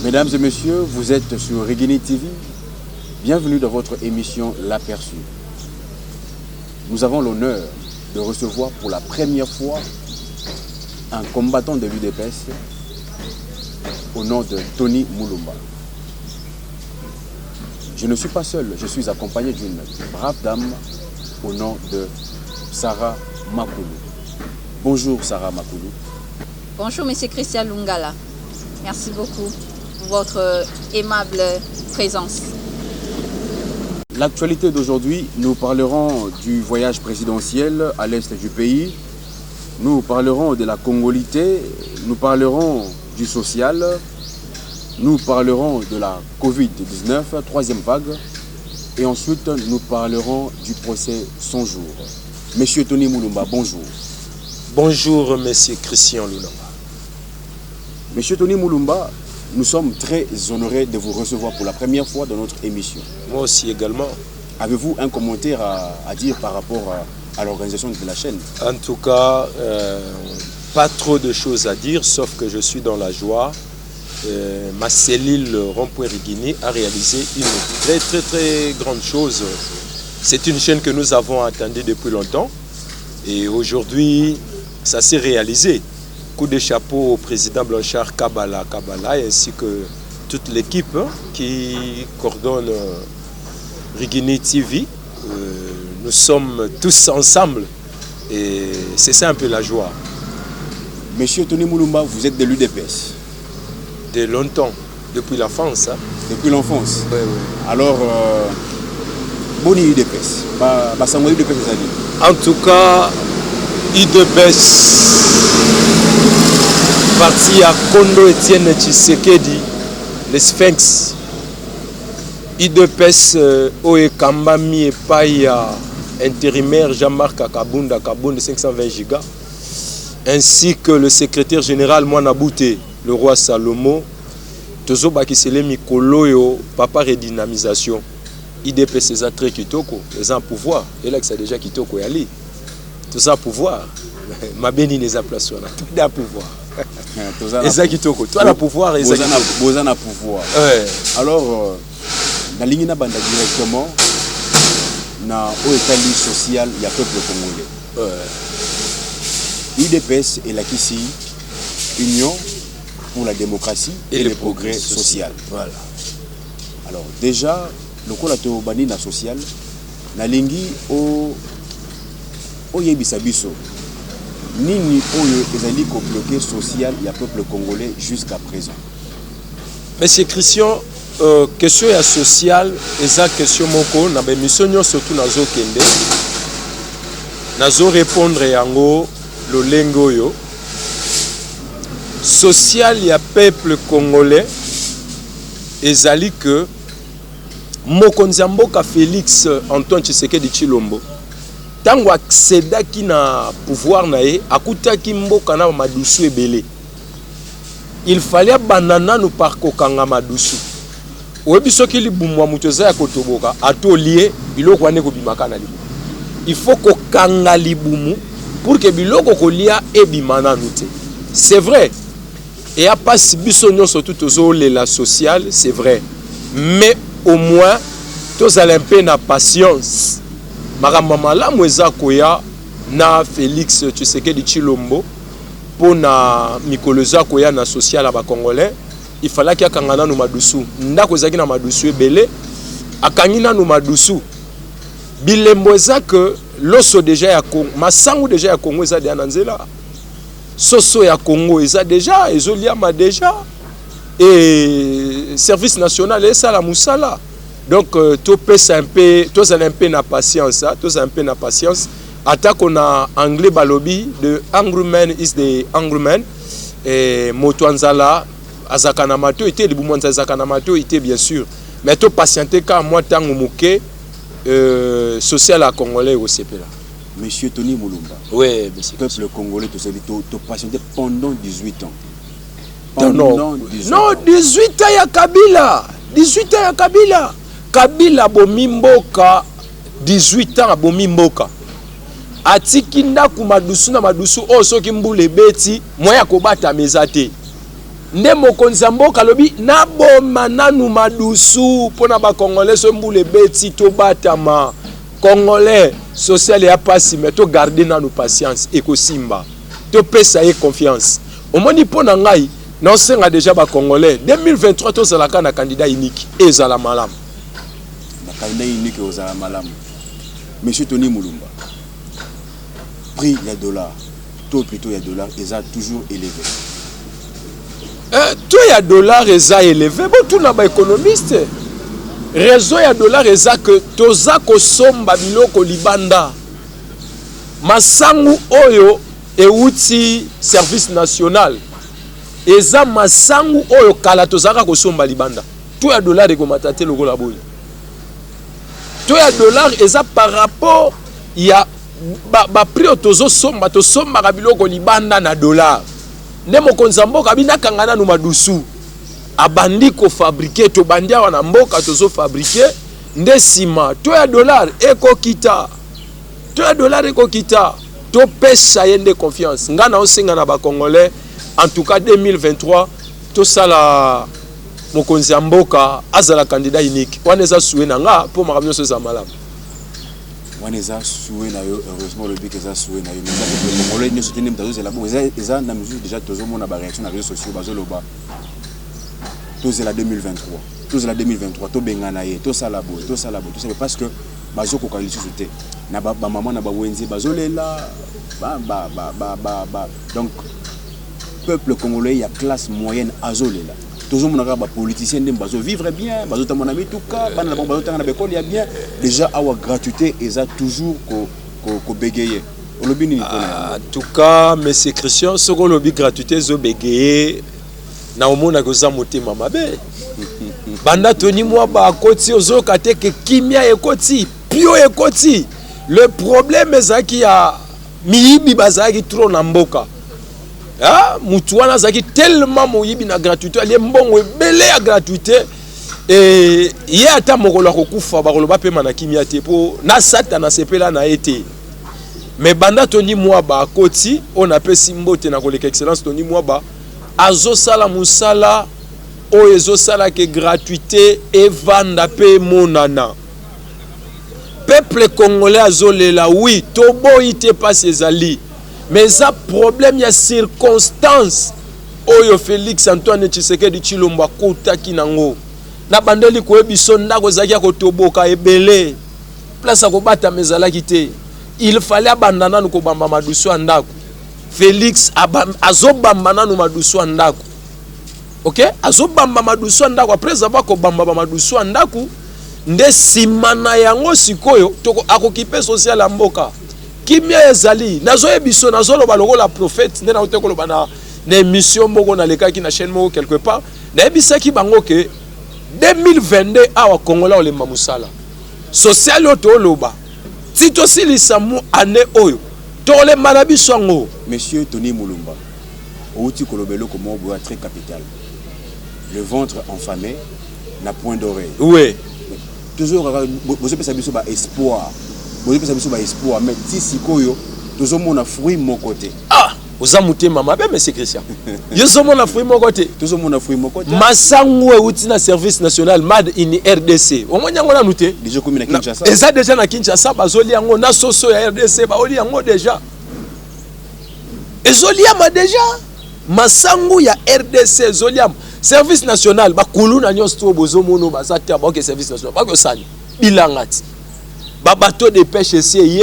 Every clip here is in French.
Mesdames et messieurs, vous êtes sur Reggae TV. Bienvenue dans votre émission L'Aperçu. Nous avons l'honneur de recevoir pour la première fois un combattant de l'UDPS au nom de Tony Mulumba. Je ne suis pas seul, je suis accompagné d'une brave dame au nom de Sarah Makoulou. Bonjour Sarah Makoulou. Bonjour Monsieur Christian Lungala. Merci beaucoup pour votre aimable présence. L'actualité d'aujourd'hui, nous parlerons du voyage présidentiel à l'est du pays. Nous parlerons de la congolité, nous parlerons du social, nous parlerons de la Covid-19, troisième vague, et ensuite nous parlerons du procès 100 jours. Monsieur Tony Mulumba, bonjour. Bonjour Monsieur Christian Lungala. Monsieur Tony Mulumba, nous sommes très honorés de vous recevoir pour la première fois dans notre émission. Moi aussi également. Avez-vous un commentaire à dire par rapport à l'organisation de la chaîne? En tout cas, pas trop de choses à dire, sauf que je suis dans la joie. Ma cellule Rond-Point Riguini a réalisé une très grande chose. C'est une chaîne que nous avons attendue depuis longtemps. Et aujourd'hui, ça s'est réalisé. Coup de chapeau au président Blanchard Kabala ainsi que toute l'équipe qui coordonne Reggae TV. Nous sommes tous ensemble et c'est ça un peu la joie. Monsieur Tony Mulumba, vous êtes de l'UDPS? De longtemps, depuis l'enfance. Hein. Depuis l'enfance? Oui. Alors, boni UDPS, en tout cas, UDPS parti à Kondo Etienne Tshisekedi, le Sphinx. UDPS Oe Kambami et Paya, intérimaire Jean-Marc Kabunda 520 gigas, ainsi que le secrétaire général Mwanabouté, le roi Salomo, Tozo Bakisele Mikoloyo, papa redynamisation. UDPS c'est très kitoko, les en pouvoir, et là que c'est déjà kitoko yali. Tout ça pouvoir. Ma béni les place là, tout est à pouvoir. Et kitoko, toi le pouvoir et ça Bozana pouvoir. Alors na ligne na banda directement na oekali social ya peuple congolais. UDPS et la Kisi, Union pour la démocratie et le progrès social. Voilà. Alors déjà le kolato bani na social na lingi o yebisa biso nini oyo ezali ko bloquer social ya peuple congolais jusqu'à présent. Monsieur Christian, question ya social eza question moko na bémission surtout nazo kende nazo répondre yango lolenge oyo social ya peuple congolais ezali que mokonzi ya mboka Félix Antoine Tshisekedi Tshilombo tango accédaki na pouvoir na ye akutaki mboka na madusu ebele. Il fallait banana nous par kokanga madusu. Oyebi soki libumu wa mutu eza ya kotoboka atolie biloko wane kobimaka na libumu. Il faut kokanga libumu pour que biloko kolia ebima nanu te. C'est vrai. Et à pas si biso nyonso tout tozo la sociale, c'est vrai. Mais au moins tous allons peu na patience. Maramamala mweza koya na Félix Tshisekedi Tshilombo pour na mikoloza koya na social à ba congolais. Il fallait qu'il y ait un madusu. Ndako zaki na madusu ebele akangina no madusu. Bilembo eza que loso déjà ya Congo masangu déjà ya Congo eza déjà nanzela soso ya Congo eza déjà ezoliama déjà et service national esa la musala donc to pesa un peu to za un peu na patience to za un peu na patience attaque on a anglais balobi the angry man is the angry man et moto anzala azakana mato était libu mwanza azakana mato était bien sûr mais to patienter ka moi tango moké social à congolais au CPLA. Monsieur Tony Mulumba. Oui, monsieur. Peuple congolais, tu patienté pendant 18 ans. Non, 18 ans ya Kabila. 18 ans ya Kabila. Kabila bomimboka 18 ans bomimboka. Atiki ndaku madusu na madusu o soki mbule beti moya kobata mezate. Nde mokonzi mboka lobi naboma nanu madusu pona ba congolais so mbule beti to batama congolais social ya pasi mais to garder nanu patience ekosimba to pesa ye confiance omoni pona ngai na senga déjà ba congolais 2023 to zalaka na candidat unique ezala malamu na candidat unique ezala malamu. Monsieur Tony Mulumba, prix ya dollar taux plutôt ya dollar est toujours élevé. Tout ya dollar eza élevé bon tout na ba économiste raison ya dollar eza que toza kosomba biloko libanda masangu oyo euti service national eza masangu oyo kala tozaka kosomba libanda tout ya dollar ekomata te lokola boye tout ya dollar eza par rapport ya ba prix tozo somba tosombaka biloko libanda na dollar. Nde mokonzi mboka binakanga nanu madusu abandi ko fabriquer to bandia wana mboka tozo fabriquer nde sima to ya dollar ekokita to pesa yende confiance ngana osenga na ba congolais en tout cas 2023 to sala mokonzi mboka azala candidat unique wana eza souhait nanga po makamyo so za malamu wana eza souhait na yo heureusement le but eza souhait na yo mais le congolais ne soutient pas eza la bon eza na mesure déjà tozomona ba réaction na réseaux sociaux bazoloba tozela 2023 to bengana ye to sala bo to sala parce que bazoko ka lisusu te na ba maman na ba wenzi bazolela donc peuple congolais ya classe moyenne azolela tozomona ba politiciens ndem bazo vivre bien bazo tamona mituka bana na bazo tanga na bekoli ya bien déjà awa gratuité eza toujours ko bégayer olobi ni en tout cas monsieur Christian soko lobi gratuité zo bégayer na omona koza motema mabe banda toni mwa ba koti ozoka te ke kimia ekoti pio ekoti le problème ezaki ya miyibi bazaki trop na mboka ah mutu wana zaki tellement moyibi na gratuité ali mbongo ebele ya gratuité et ye ata mokolo kokufa bakoloba pe mana kimia te po na sata na sepela na été mais banda toni mwa ba koti on appelle simbote na koleka excellence toni mwa ba azo sala musala o ezo sala ke gratuité et vanda pe monana peuple congolais azolela oui tobo ite pas ezali mais ça problème ya circonstance oyo Félix Antoine Tshisekedi Tshilombo akotaki nango na bandeli ko ebiso ndako zaki ko toboka ebele place ko bata mezalaki te il fallait abandana ko bamba madusu andako Félix azobamba nanu madusu andako OK azobamba madusu andako après avoir ko bamba madusu andako nde simana yango sikoyo toko akokipe social ya mboka kimia ezali nazo ebiso nazo loba lokola prophète nde na oteko loba na émission moko na lekaki na chaîne moko quelque part na ebisaki bango ke 2022 awa Kongola olemba musala social oto loba tito silisa mu année oyo tole manabiso ngo monsieur Tony Mulumba outi kolobelo comme bois très capital le ventre enfamé na point d'oreille oui toujours vous avez biso ba espoir vous avez biso ba espoir mais ti sikoyo tozomona fruit mon côté ah oza mutema mabe monsieur Christian yozomona fruit mon côté tozomona fruit mon côté masangu euti na service national made in RDC omonya ngona nute déjà comme na Kinshasa eza déjà na Kinshasa bazoli yango na soso ya RDC ba oli yango déjà ezoliama déjà masangu ya RDC ezoliama service national bakulu na nyonso to bozomono bazata ba ke service national ba ko sali bilangati bateau de pêche ici,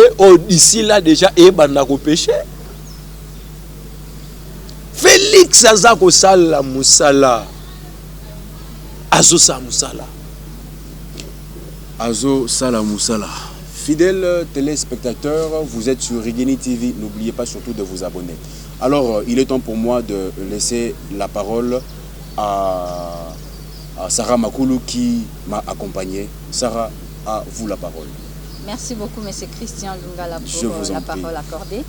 d'ici là déjà, et bandako pêcher. Félix Azako Sala Moussala. Azo Sa Moussala. Azo Sala Moussala. Fidèles téléspectateurs, vous êtes sur Rigeni TV. N'oubliez pas surtout de vous abonner. Alors, il est temps pour moi de laisser la parole à Sarah Makoulou qui m'a accompagné. Sarah, à vous la parole. Merci beaucoup, M. Christian Lungala, pour la parole accordée.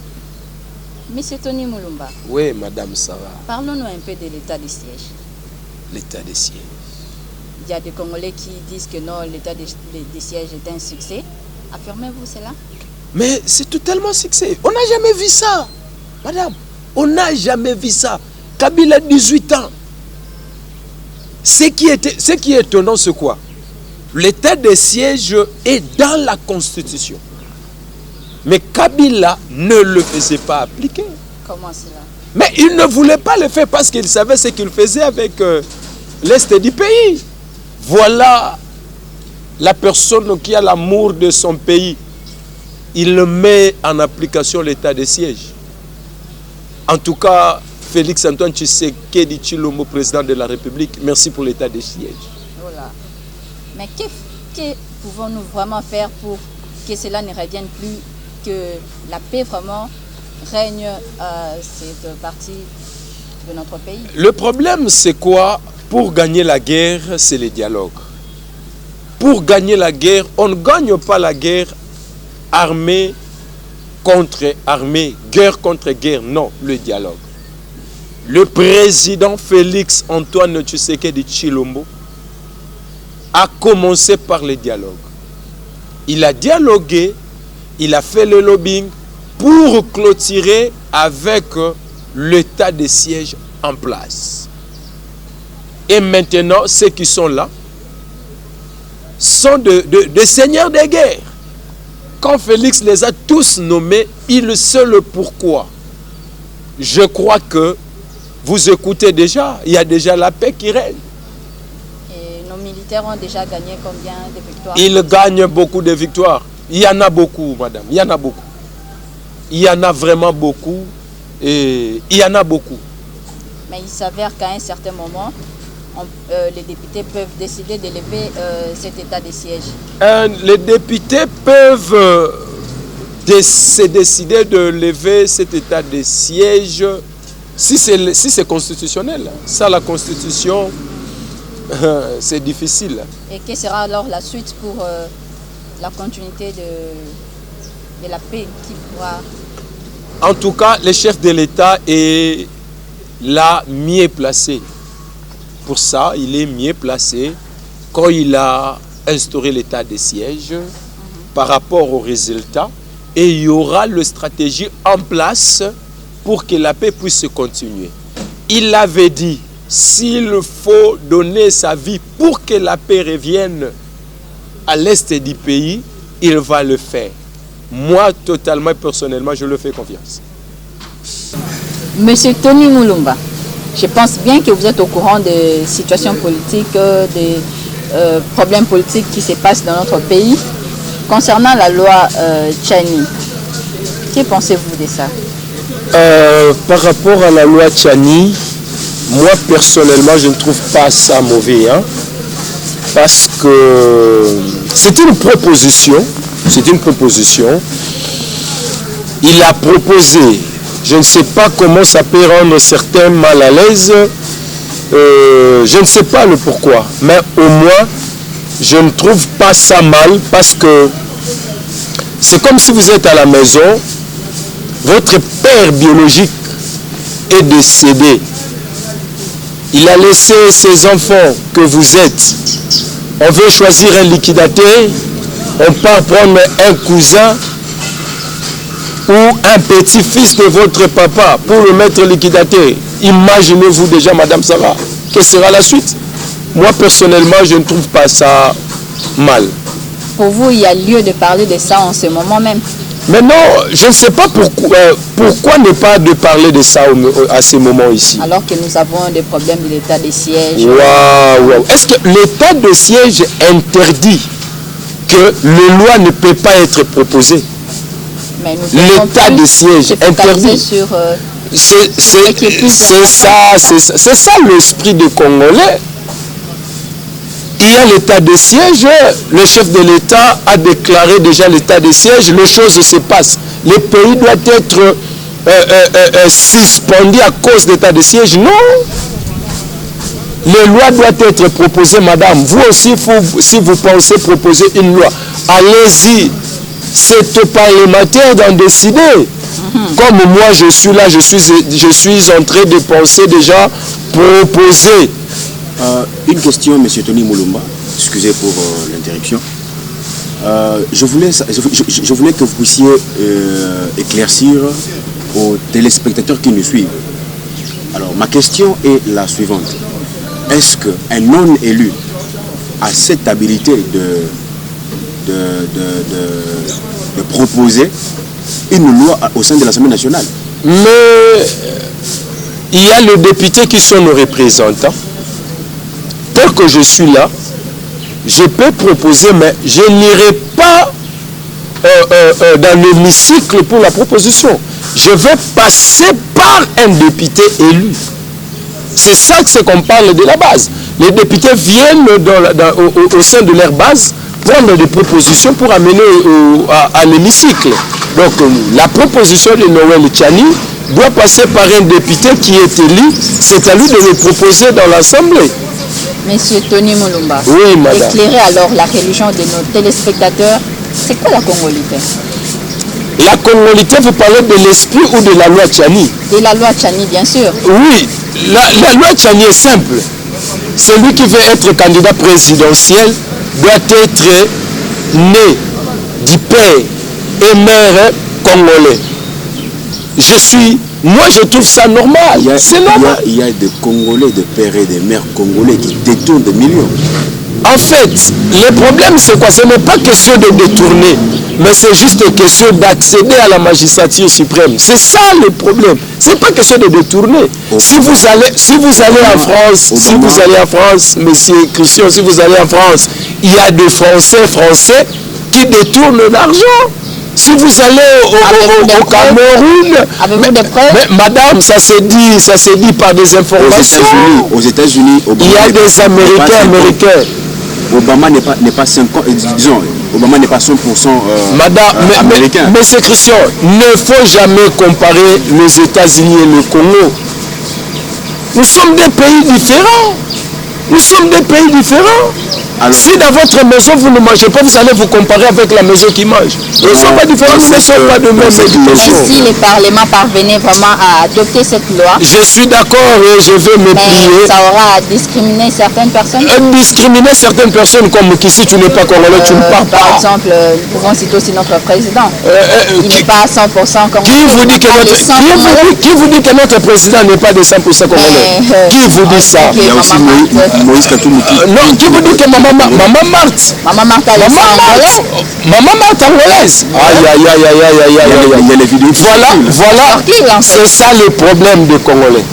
M. Tony Mulumba. Oui, Madame Sarah. Parlons-nous un peu de l'état de siège. L'état de siège. Il y a des Congolais qui disent que non, l'état de siège est un succès. Affirmez-vous cela? Mais c'est totalement succès. On n'a jamais vu ça, madame. On n'a jamais vu ça. Kabila a 18 ans. Ce qui est étonnant, c'est quoi? L'état de siège est dans la Constitution. Mais Kabila ne le faisait pas appliquer. Comment cela? Mais il ne voulait pas le faire parce qu'il savait ce qu'il faisait avec l'Est du pays. Voilà la personne qui a l'amour de son pays. Il met en application l'état de siège. En tout cas, Félix Antoine Tshisekedi Tshilombo, président de la République, merci pour l'état de siège. Voilà. Mais que pouvons-nous vraiment faire pour que cela ne revienne plus, que la paix vraiment règne à cette partie de notre pays? Le problème, c'est quoi? Pour gagner la guerre, c'est le dialogue. Pour gagner la guerre, on ne gagne pas la guerre armée contre armée, guerre contre guerre, non, le dialogue. Le président Félix Antoine Tshisekedi Tshilombo a commencé par le dialogue. Il a dialogué, il a fait le lobbying pour clôturer avec l'état de siège en place. Et maintenant, ceux qui sont là sont des seigneurs de guerre. Quand Félix les a tous nommés, il sait le pourquoi. Je crois que vous écoutez déjà, il y a déjà la paix qui règne. Et nos militaires ont déjà gagné combien de victoires? Ils gagnent beaucoup de victoires. Il y en a beaucoup, madame. Il y en a beaucoup. Il y en a vraiment beaucoup. Et il y en a beaucoup. Mais il s'avère qu'à un certain moment, les députés peuvent décider de lever cet état de siège. Les députés peuvent se décider de lever cet état de siège si c'est constitutionnel. Ça, la Constitution, c'est difficile. Et quelle sera alors la suite pour la continuité de la paix qui pourra... En tout cas, le chef de l'État est là mieux placé. Pour ça, il est mieux placé quand il a instauré l'état de siège par rapport aux résultats. Et il y aura la stratégie en place pour que la paix puisse continuer. Il avait dit, s'il faut donner sa vie pour que la paix revienne à l'est du pays, il va le faire. Moi, totalement, personnellement, je le fais confiance. Monsieur Tony Mulumba, je pense bien que vous êtes au courant des situations politiques, des problèmes politiques qui se passent dans notre pays. Concernant la loi Tchani, que pensez-vous de ça? Par rapport à la loi Tchani, moi personnellement, je ne trouve pas ça mauvais. Parce que c'est une proposition. C'est une proposition. Il a proposé, je ne sais pas comment ça peut rendre certains mal à l'aise. Je ne sais pas le pourquoi. Mais au moins, je ne trouve pas ça mal parce que c'est comme si vous êtes à la maison, votre père biologique est décédé. Il a laissé ses enfants que vous êtes. On veut choisir un liquidateur, on part prendre un cousin ou un petit-fils de votre papa pour le mettre liquidateur. Imaginez-vous déjà, Madame Sarah, quelle sera la suite? Moi, personnellement, je ne trouve pas ça mal. Pour vous, il y a lieu de parler de ça en ce moment même? Mais non, je ne sais pas pourquoi ne pas de parler de ça à ce moment ici. Alors que nous avons des problèmes de l'état de siège. Waouh. Est-ce que l'état de siège interdit que les lois ne peuvent pas être proposées. L'état de siège interdit. C'est ça l'esprit des Congolais. Il y a l'état de siège, le chef de l'État a déclaré déjà l'état de siège, les choses se passent. Le pays doit être suspendu à cause de l'état de siège. Non. Les lois doivent être proposées, madame. Vous aussi, si vous pensez proposer une loi, allez-y. C'est aux parlementaires d'en décider. Comme moi, je suis là, je suis en train de penser déjà proposer. Une question, M. Tony Mulumba. Excusez pour l'interruption. Je voulais que vous puissiez éclaircir aux téléspectateurs qui nous suivent. Alors, ma question est la suivante. Est-ce qu'un non-élu a cette habilité de proposer une loi au sein de l'Assemblée nationale? Mais il y a les députés qui sont nos représentants. Tel que je suis là, je peux proposer, mais je n'irai pas dans l'hémicycle pour la proposition. Je vais passer par un député élu. C'est ça qu'on parle de la base. Les députés viennent au sein de leur base prendre des propositions pour amener à l'hémicycle. Donc la proposition de Noël Tchani doit passer par un député qui est élu. C'est à lui de le proposer dans l'Assemblée. Monsieur Tony Mulumba, oui, madame. Éclairez alors la religion de nos téléspectateurs. C'est quoi la congolité? La congolité, vous parlez de l'esprit ou de la loi Tchani? De la loi Tchani, bien sûr. Oui, la loi Tchani est simple. Celui qui veut être candidat présidentiel doit être né du père et mère congolais. Moi je trouve ça normal. C'est normal. Il y a des Congolais, des pères et des mères congolais qui détournent des millions. En fait, le problème c'est quoi? Ce n'est pas question de détourner, mais c'est juste question d'accéder à la magistrature suprême. C'est ça le problème. Ce n'est pas question de détourner. Si vous allez en France, monsieur Christian, si vous allez en France, il y a des Français qui détournent l'argent. Si vous allez au Cameroun, mais madame, ça se dit par des informations. Aux États-Unis, il y a des Américains. Obama n'est pas 50, disons, Obama n'est pas 100% madame, américain. Mais c'est Christian, ne faut jamais comparer les États-Unis et le Congo. Nous sommes des pays différents. Alors, si dans votre maison vous ne mangez pas, vous allez vous comparer avec la maison qui mange. Ils ne sont pas différents, nous ne sommes pas de même éducation. Si le Parlement parvenait vraiment à adopter cette loi, je suis d'accord et je vais me plier. Ça aura discriminé certaines personnes. Discriminer certaines personnes comme qui, si tu n'es pas congolais, tu ne pars pas. Par exemple, nous pouvons citer aussi notre président. Il n'est pas à 100% congolais. Qui vous dit que notre président n'est pas de 100% congolais? Qui vous dit ça? Il y a aussi Moïse Katumbi. Non, qui vous dit que Maman Marthe angolaise. Aïe. Il y a les vidéos. Voilà, c'est ça le problème des Congolais.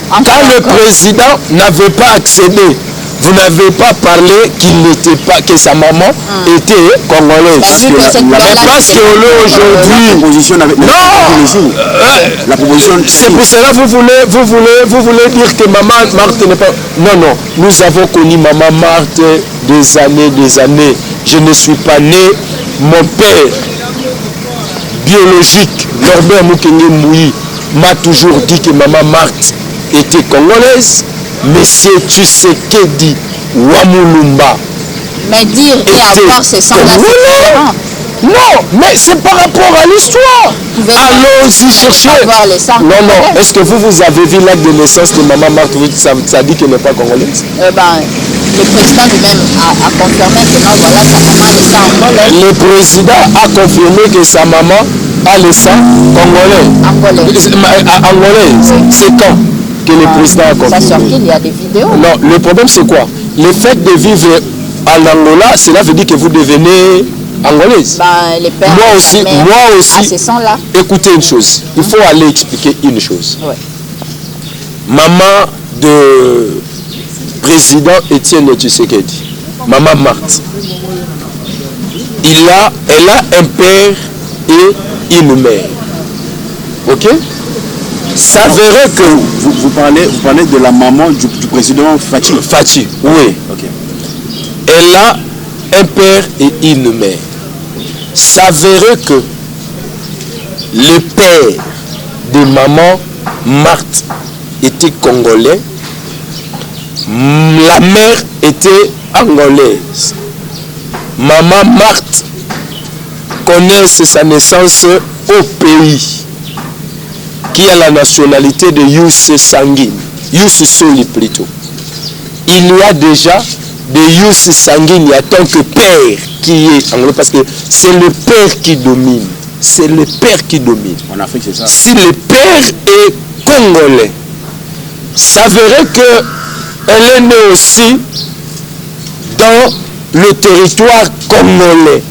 Quand le président n'avait pas accédé, vous n'avez pas parlé que sa maman était congolaise. Mais parce qu'aujourd'hui, la proposition, c'est pour cela que vous voulez dire que maman Marthe n'est pas. Non, nous avons connu maman Marthe des années. Je ne suis pas né. Mon père biologique, Norbert Mukenge Moui, m'a toujours dit que maman Marthe était congolaise. Monsieur Tshisekedi Wamulumba. Mais dire et avoir ces sangs là, c'est différent. Non, mais c'est par rapport à l'histoire. Allons-y chercher. Non. Est-ce que vous avez vu l'acte de naissance de maman Marthe? Ça dit qu'elle n'est pas congolaise. Le président lui-même a confirmé que non, voilà, sa maman a les sangs congolais. Le président a confirmé que sa maman a les sangs congolais. Angolais. C'est quand que le président a confirmé? Ça sorti, il y a des vidéos. Non, le problème c'est quoi? Le fait de vivre en Angola, cela veut dire que vous devenez angolaise. Les pères, moi aussi, à ces sangs-là. Écoutez une chose, il faut aller expliquer une chose. Ouais. Maman de président Étienne Tshisekedi, maman Marthe, elle a un père et une mère. Ok? S'avérait que... Vous parlez de la maman du président Fachi. Fachi, oui. Okay. Elle a un père et une mère. S'avérait que le père de maman Marthe était congolais, la mère était angolaise. Maman Marthe connaît sa naissance au pays qui a la nationalité de Yus Sanguine, Yus Soli plutôt. Il y a déjà de Yus Sanguine en tant que père qui est angolais, parce que c'est le père qui domine. C'est le père qui domine. En Afrique, c'est ça. Si le père est congolais, ça verrait qu'elle est née aussi dans le territoire congolais.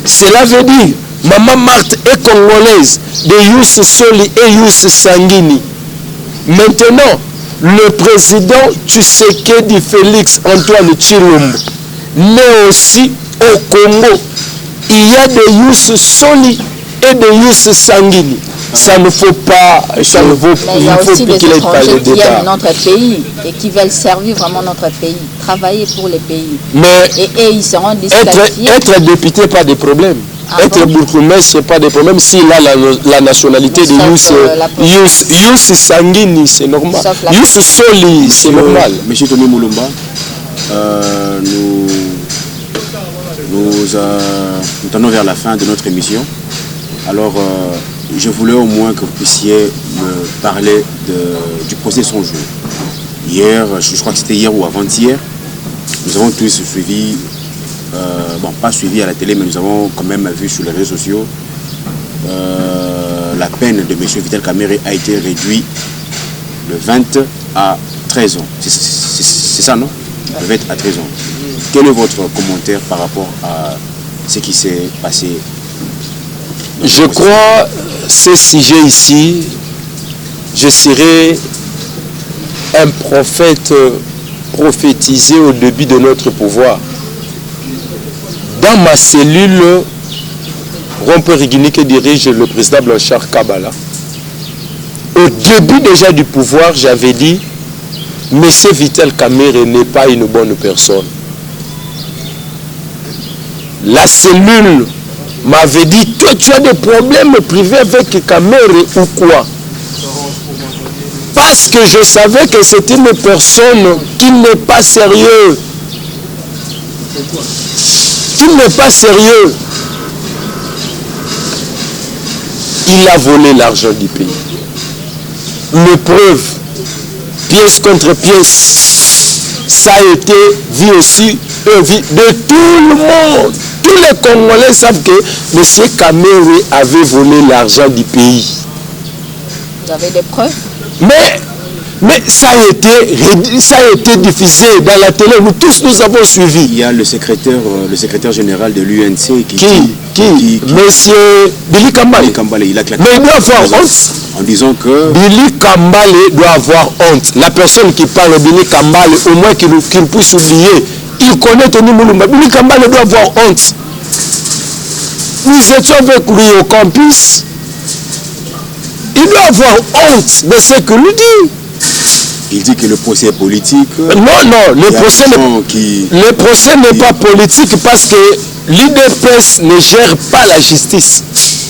Cela veut dire, maman Marthe est congolaise de Yus Soli et Yus Sanguini. Maintenant, le président Tshisekedi Félix Antoine Tshilombo, né aussi au Congo, il y a des Yus Soli et des Yus Sanguini. Ça ne faut pas, ça ne vaut pas. Mais il y a aussi des étrangers qui aiment notre pays et qui veulent servir vraiment notre pays, travailler pour les pays. Mais et ils seront disqualifiés. Être député, pas de problème. Être bourgmestre, c'est pas de problème s'il a la nationalité de Yus Sanguini, c'est normal. Yus Soli, c'est normal. Monsieur Tony Moulumba, nous tendons vers la fin de notre émission. Alors, je voulais au moins que vous puissiez me parler du procès sans jeu. Hier, je crois que c'était hier ou avant-hier, nous avons tous suivi, bon, pas suivi à la télé, mais nous avons quand même vu sur les réseaux sociaux, la peine de M. Vital Kamerhe a été réduite de 20 à 13 ans. C'est ça, non? De 20 à 13 ans. Quel est votre commentaire par rapport à ce qui s'est passé? Je crois, ce sujet ici, je serai un prophète prophétisé au début de notre pouvoir. Dans ma cellule, Rompe-Rigini que dirige le président Blanchard Kabala, au début déjà du pouvoir, j'avais dit, M. Vital Kamerhe n'est pas une bonne personne. La cellule m'avait dit, toi tu as des problèmes privés avec Kamerhe ou quoi? Parce que je savais que c'est une personne qui n'est pas sérieuse. Qui n'est pas sérieux. Il a volé l'argent du pays. Le preuve, pièce contre pièce, ça a été vu aussi de tout le monde. Tous les Congolais savent que M. Kamerhe avait volé l'argent du pays. Vous avez des preuves? Mais ça a été diffusé dans la télé. Nous tous nous avons suivi. Il y a le secrétaire général de l'UNC qui Monsieur Billy Kambale. Il a claqué. Mais il doit avoir honte. En disant que Billy Kambale doit avoir honte. La personne qui parle Billy Kambale, au moins qu'il puisse oublier. Il connaît Tony Moulumba. Billy Kambale doit avoir honte. Nous étions avec lui au campus. Il doit avoir honte de ce que lui dit. Il dit que le procès est politique. Non, le procès n'est pas politique parce que l'UDPS ne gère pas la justice.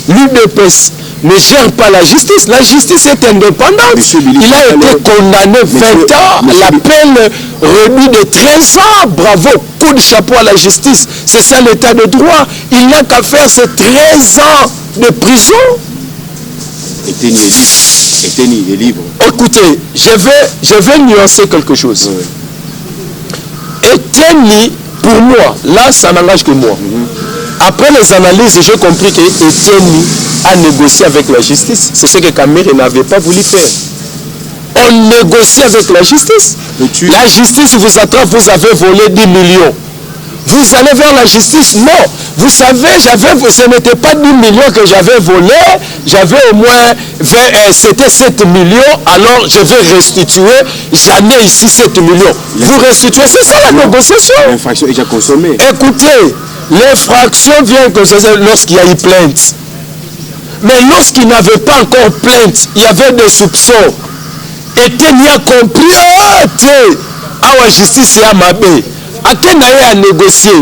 L'UDPS ne gère pas la justice. La justice est indépendante. Il a été condamné 20 ans, la peine réduite de 13 ans. Bravo, coup de chapeau à la justice. C'est ça l'état de droit. Il n'a qu'à faire ces 13 ans de prison. Eteni est libre. Écoutez, je vais nuancer quelque chose. Oui. Eteni, pour moi, là, ça n'engage que moi. Après les analyses, j'ai compris que Eteni a négocié avec la justice. C'est ce que Kamerhe n'avait pas voulu faire. On négocie avec la justice. La justice vous attrape, vous avez volé 10 millions. vous allez vers la justice. Non, vous savez, ce n'était pas 10 millions que j'avais volé, j'avais au moins, c'était 7 millions, alors je vais restituer, j'en ai ici 7 millions. Vous restituez, c'est ça la négociation. L'infraction est déjà consommée. Écoutez, l'infraction vient lorsqu'il y a eu plainte. Mais lorsqu'il n'avait pas encore plainte, il y avait des soupçons. Et il a compris, la justice est à ma baie. À négocier.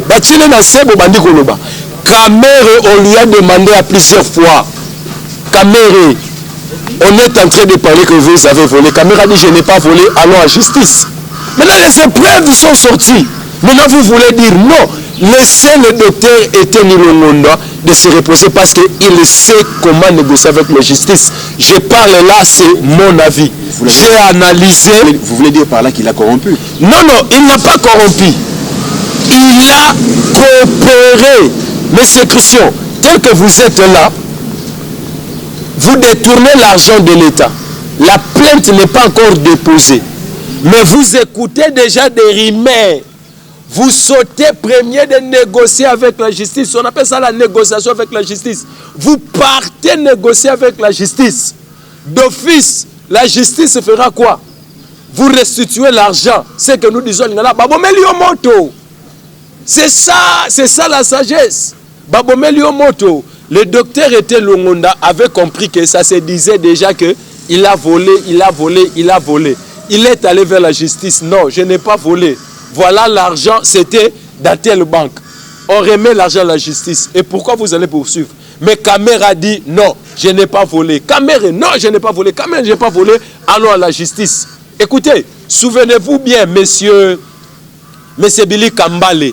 Kamere, on lui a demandé à plusieurs fois. Kamere, on est en train de parler que vous avez volé. Kamere a dit je n'ai pas volé, allons à justice. Maintenant les épreuves sont sorties. Maintenant vous voulez dire non. Laissez le docteur Etienne Ilongonda de se reposer parce qu'il sait comment négocier avec la justice. Je parle là, c'est mon avis. J'ai analysé. Vous voulez dire par là qu'il a corrompu? Non, non, il n'a pas corrompu. Il a coopéré. Monsieur Christian, tel que vous êtes là, vous détournez l'argent de l'État. La plainte n'est pas encore déposée. Mais vous écoutez déjà des rumeurs. Vous sautez premier de négocier avec la justice. On appelle ça la négociation avec la justice. Vous partez négocier avec la justice. D'office, la justice fera quoi? Vous restituez l'argent. C'est que nous disons, c'est ça la sagesse. Babomelio Moto, le docteur Etienne Ilongonda avait compris que ça se disait déjà qu'il a volé, il a volé, il a volé. Il est allé vers la justice. Non, je n'ai pas volé. Voilà l'argent, c'était dans telle banque. On remet l'argent à la justice. Et pourquoi vous allez poursuivre? Mais Kamere a dit non, je n'ai pas volé. Kamere, non, je n'ai pas volé. Kamere, je n'ai pas volé. Allons à la justice. Écoutez, souvenez-vous bien, monsieur Billy Kambale,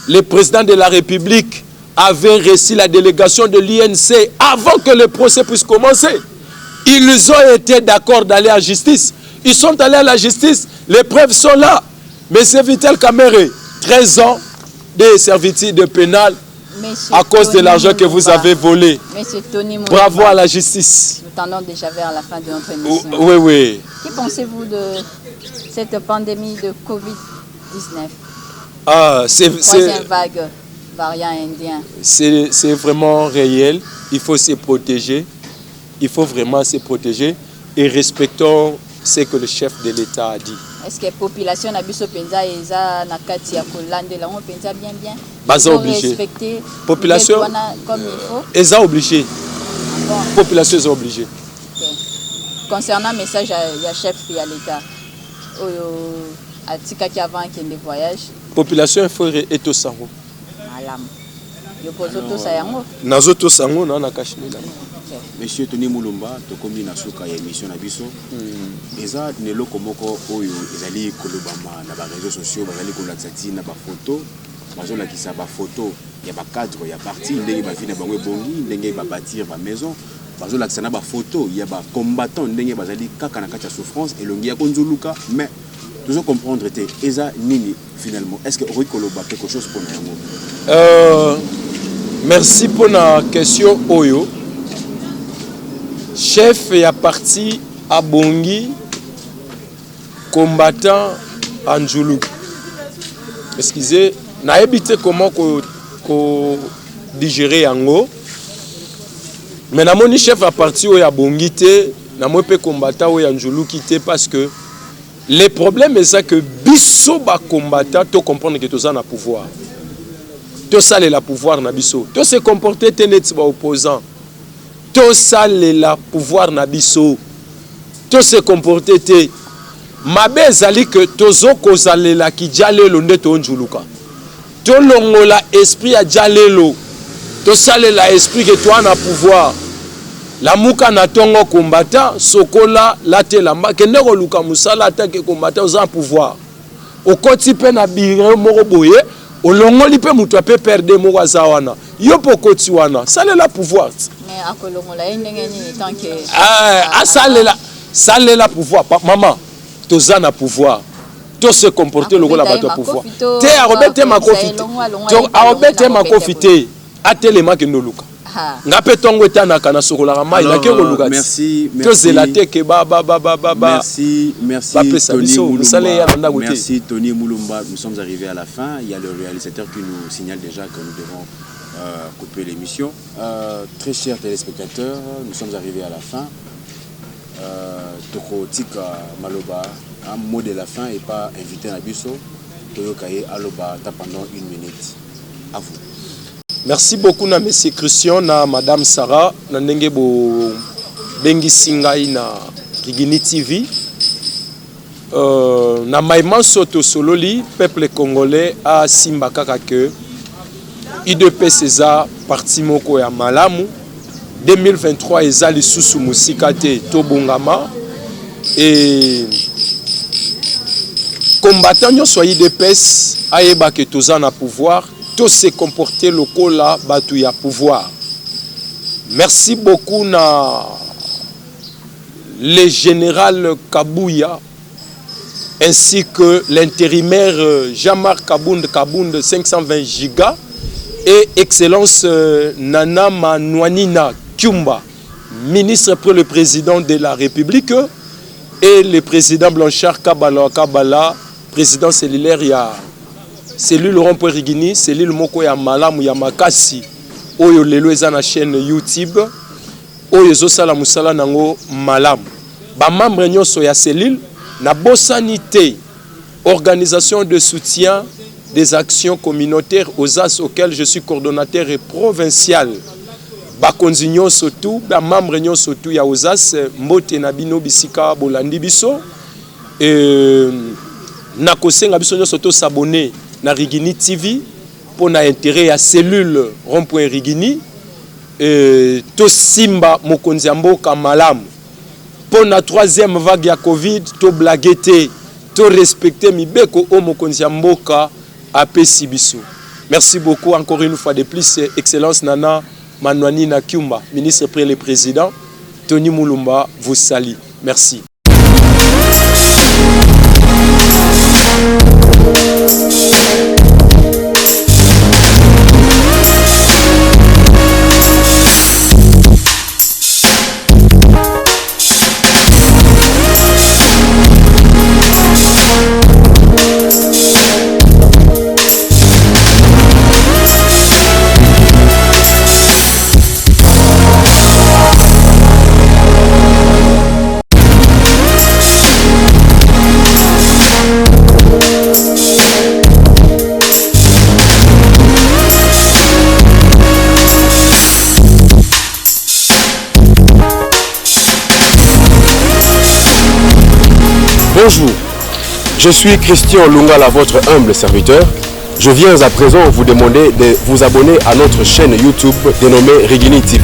le président de la République, avait reçu la délégation de l'INC avant que le procès puisse commencer. Ils ont été d'accord d'aller à la justice. Ils sont allés à la justice. Les preuves sont là. Monsieur Vital Kamere, 13 ans de servitude pénale à cause de l'argent que vous avez volé. Bravo à la justice. Nous tendons déjà vers la fin de notre émission. Oui, oui. Que pensez-vous de cette pandémie de Covid-19? Troisième vague, variant indien. C'est vraiment réel. Il faut se protéger. Il faut vraiment se protéger. Et respectons ce que le chef de l'État a dit. Est-ce que la population na biso penza eza na kati ya kolande la penza bien bien? Ils ont obligé. Population comme il faut. Ils ont obligé. Bon. Population est obligée. Okay. Concernant le message à chef et à l'État, à Tikaki avant qu'il y ait des voyages. Population il faut être au sango. Alam. Yo pozo to sayango. Nazo to sango na kashini là. Monsieur Tony Mulumba, tokomi na suka ya émission na biso. Eza neloko moko oyo ezali kolobama na ba réseaux sociaux, bazali kolakisa na ba photo, bazolakisa ba photo ya ba cadre ya parti ndenge ba vina bango bongi, ndenge ba bâtir ba maison, bazolakisa na ba photo ya ba combattant ndenge bazali kaka na kati ya souffrance elongi ya konzuluka, mais toujours comprendre te eza nini finalement. Est-ce que Ori koloba quelque chose pour yango? Merci pour la question oyo. Chef est parti à Bongi, combattant en Djoulou. Excusez, n'a habité comment digérer yango. Mais na moni chef a parti à Bongi te, na mo pe combattant au Djoulou quitté parce que le problème est ça que biso ba combattant to comprendre que tous en a pouvoir. To sale la pouvoir na biso. To se comporter tenet ba opposant. To sale la pouvoir na biso. To se comporter te. Mabe zali que tozo kozale la ki jalelo nde to njuluka. To longola esprit a jalelo. To sale la esprit que toi na pouvoir. La muka na tongo combattant sokola la te la ma kende ko luka musala attaque combattant aux pouvoir. Au koti pe na bire moko boye. Olongoli pe mutu ape perdre mo wazawana yo pokoti wana salela pouvoir mais akolongola ndenge nini tant que salela pouvoir maman tozana pouvoir to se comporter lokola bato pouvoir te arobete makofite to arobete makofite atelema ke ndoluka Ngape tongo etanaka na sokolaka mai na ke koluka. Merci, merci Tony Moulumba. Nous sommes arrivés à la fin. Il y a le réalisateur qui nous signale déjà que nous devons couper l'émission. Très chers téléspectateurs, nous sommes arrivés à la fin. Toko Tika Maloba, un mot de la fin et pas invité à Bisso. Toyokaye Aloba pendant 1 minute. À vous. Merci beaucoup na monsieur Christian na madame Sarah na ndenge bo bengi singai na Rigini TV. Na maïman soto sololi peuple congolais a simba kaka que IDP César parti moko ya malamu 2023 ezali susu musika te tobongama et combattant soit IDPS ayeba que toza na pouvoir tous se comporter local là batu ya pouvoir. Merci beaucoup na le général Kabouya ainsi que l'intérimaire Jean-Marc Kabound 520 gigas et excellence Nana Manouanina Kyumba, ministre pour le président de la République, et le président Blanchard Kabala, président cellulaire ya cellule rond-point Rigini, cellule moko ya malamu ya makasi oyo lelo eza na chaîne YouTube oyo ezosala musala nango malamu. Ba membre nyonso ya cellule na bosanité organisation de soutien des actions communautaires aux AS auxquelles je suis coordonnateur et provincial. Bakonzi nyonso tout, ba membre nyonso tout ya OZAS mbote na bino bisika bolandi biso na kosenga biso nyonso to s'abonner na Rigini TV pour na intérêt à cellule rond-point Rigini to simba mokonzi ya mboka malamu pour na 3e vague ya Covid to blaguete to respecter mibeko o mokonzi ya mboka apesi biso. Merci beaucoup encore une fois de plus excellence Nana Manouanina Kyumba, ministre près le président Tony Moulumba vous salue. Merci. Bonjour, je suis Christian Lungala, votre humble serviteur. Je viens à présent vous demander de vous abonner à notre chaîne YouTube dénommée Rigini TV.